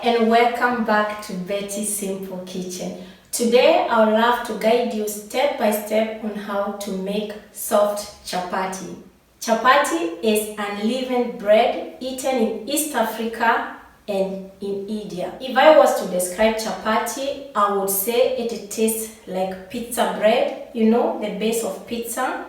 and welcome back to Betty's Simple Kitchen. Today I would love to guide you step by step on how to make soft chapati. Chapati is unleavened bread eaten in East Africa and in India. If I was to describe chapati, I would say it tastes like pizza bread, you know, the base of pizza.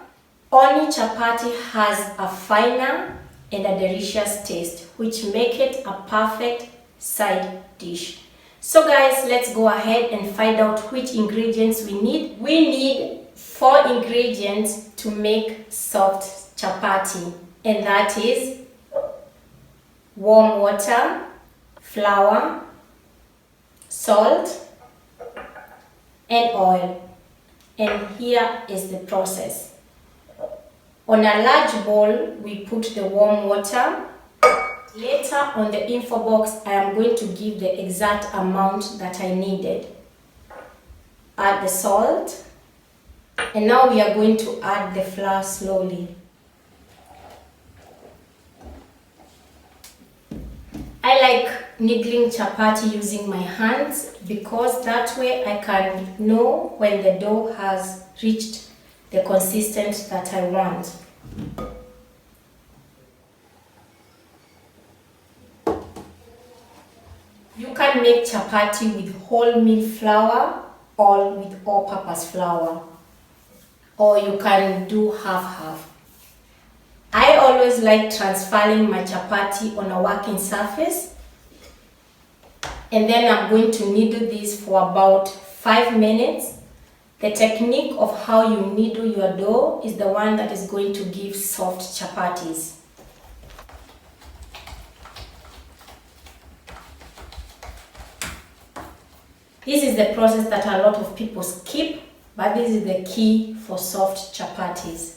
Only chapati has a finer and a delicious taste, which make it a perfect side dish. So guys, let's go ahead and find out which ingredients we need. We need 4 ingredients to make soft chapati, and that is warm water, flour, salt, and oil. And here is the process. On a large bowl, we put the warm water. Later on the info box, I am going to give the exact amount that I needed. Add the salt. And now we are going to add the flour slowly. I like kneading chapati using my hands because that way I can know when the dough has reached the consistency that I want. You can make chapati with wholemeal flour or with all-purpose flour, or you can do half-half. I always like transferring my chapati on a working surface, and then I'm going to knead this for about 5 minutes. The technique of how you knead your dough is the one that is going to give soft chapatis. This is the process that a lot of people skip, but this is the key for soft chapatis.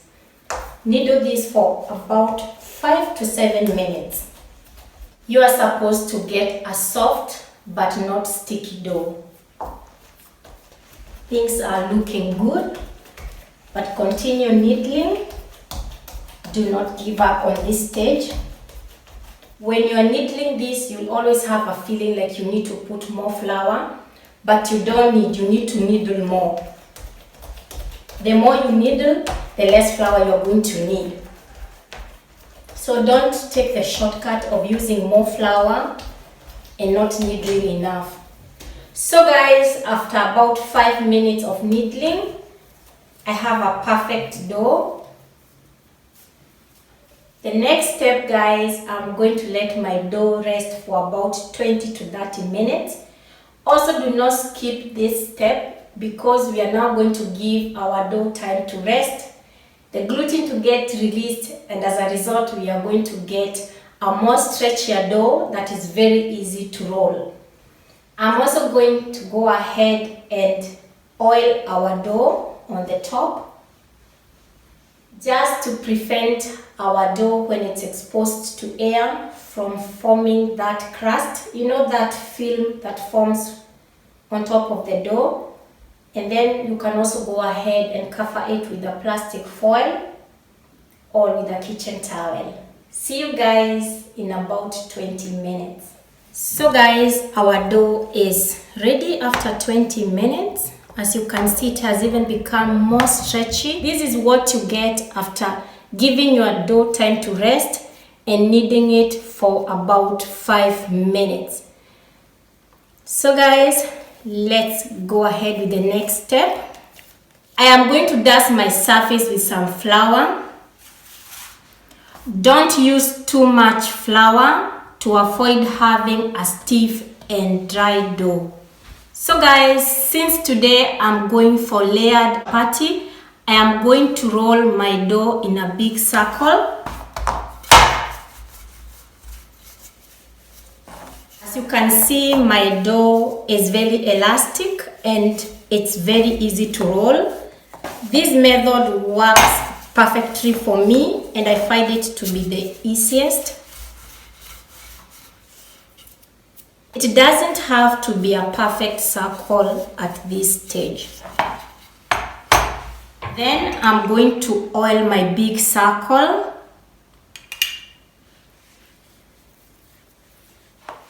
Knead this for about 5 to 7 minutes. You are supposed to get a soft but not sticky dough. Things are looking good, but continue kneading. Do not give up on this stage. When you are kneading this, you'll always have a feeling like you need to put more flour, but you don't need, you need to knead more. The more you knead, the less flour you're going to need. So don't take the shortcut of using more flour and not kneading enough. So guys, after about 5 minutes of kneading, I have a perfect dough. The next step, guys, I'm going to let my dough rest for about 20 to 30 minutes. Also, do not skip this step because we are now going to give our dough time to rest, the gluten to get released, and as a result, we are going to get a more stretchier dough that is very easy to roll. I'm also going to go ahead and oil our dough on the top, just to prevent our dough when it's exposed to air from forming that crust. You know, that film that forms on top of the dough. And then you can also go ahead and cover it with a plastic foil or with a kitchen towel. See you guys in about 20 minutes. So guys, our dough is ready after 20 minutes. As you can see, it has even become more stretchy. This is what you get after giving your dough time to rest and kneading it for about 5 minutes. So guys, let's go ahead with the next step. I am going to dust my surface with some flour. Don't use too much flour to avoid having a stiff and dry dough. So guys, since today I'm going for layered chapati, I am going to roll my dough in a big circle. As you can see, my dough is very elastic and it's very easy to roll. This method works perfectly for me and I find it to be the easiest. It doesn't have to be a perfect circle at this stage. Then I'm going to oil my big circle.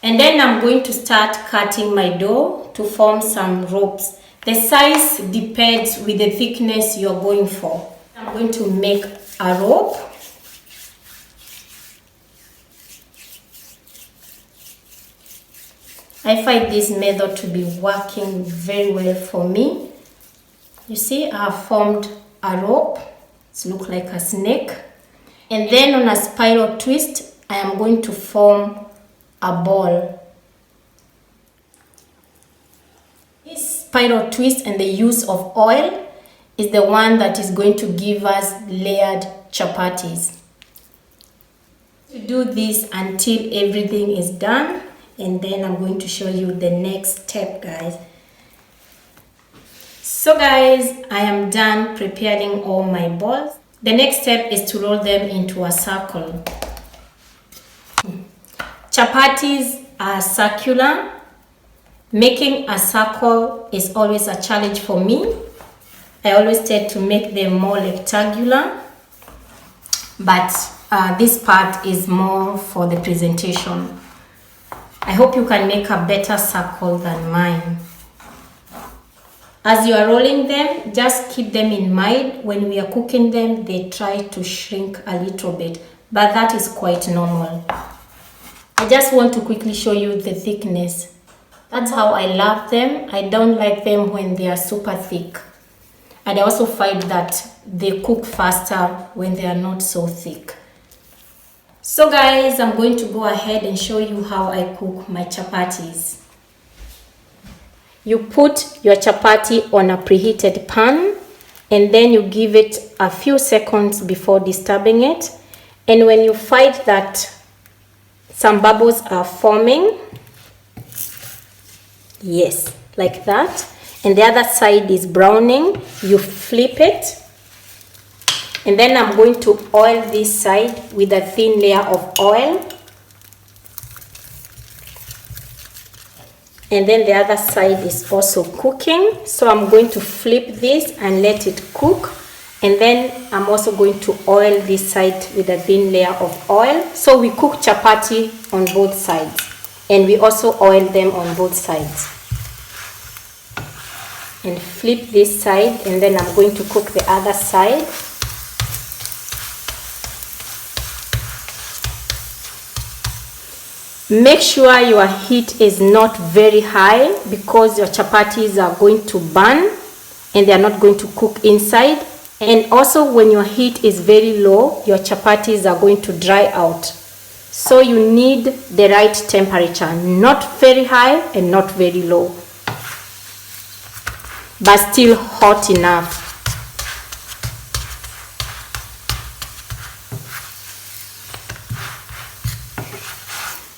And then I'm going to start cutting my dough to form some ropes. The size depends with the thickness you're going for. I'm going to make a rope. I find this method to be working very well for me. You see, I have formed a rope. It looks like a snake. And then on a spiral twist, I am going to form a ball. This spiral twist and the use of oil is the one that is going to give us layered chapatis. To do this until everything is done, and then I'm going to show you the next step, guys. So guys, I am done preparing all my balls. The next step is to roll them into a circle. Chapatis are circular. Making a circle is always a challenge for me. I always tend to make them more rectangular, but this part is more for the presentation. I hope you can make a better circle than mine. As you are rolling them, just keep them in mind. When we are cooking them, they try to shrink a little bit, but that is quite normal. I just want to quickly show you the thickness. That's how I love them. I don't like them when they are super thick. And I also find that they cook faster when they are not so thick. So guys, I'm going to go ahead and show you how I cook my chapatis. You put your chapati on a preheated pan, and then you give it a few seconds before disturbing it. And when you find that some bubbles are forming, yes, like that, and the other side is browning, you flip it. And then I'm going to oil this side with a thin layer of oil. And then the other side is also cooking. So I'm going to flip this and let it cook. And then I'm also going to oil this side with a thin layer of oil. So we cook chapati on both sides. And we also oil them on both sides. And flip this side, and then I'm going to cook the other side. Make sure your heat is not very high because your chapatis are going to burn and they are not going to cook inside. And also when your heat is very low, your chapatis are going to dry out. So you need the right temperature, not very high and not very low, but still hot enough.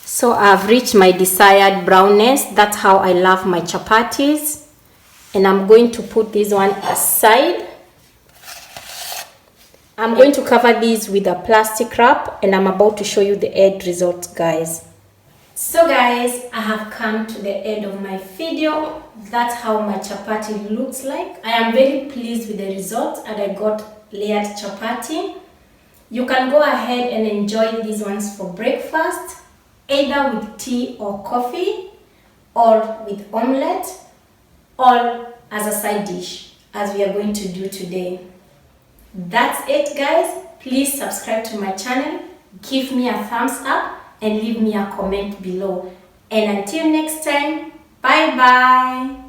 So I've reached my desired brownness. That's how I love my chapatis. And I'm going to put this one aside. I'm going to cover these with a plastic wrap, and I'm about to show you the end result, guys. So guys, I have come to the end of my video. That's how my chapati looks like. I am very pleased with the result, and I got layered chapati. You can go ahead and enjoy these ones for breakfast, either with tea or coffee, or with omelette, or as a side dish, as we are going to do today. That's it, guys. Please subscribe to my channel, give me a thumbs up, and leave me a comment below. And until next time, bye bye.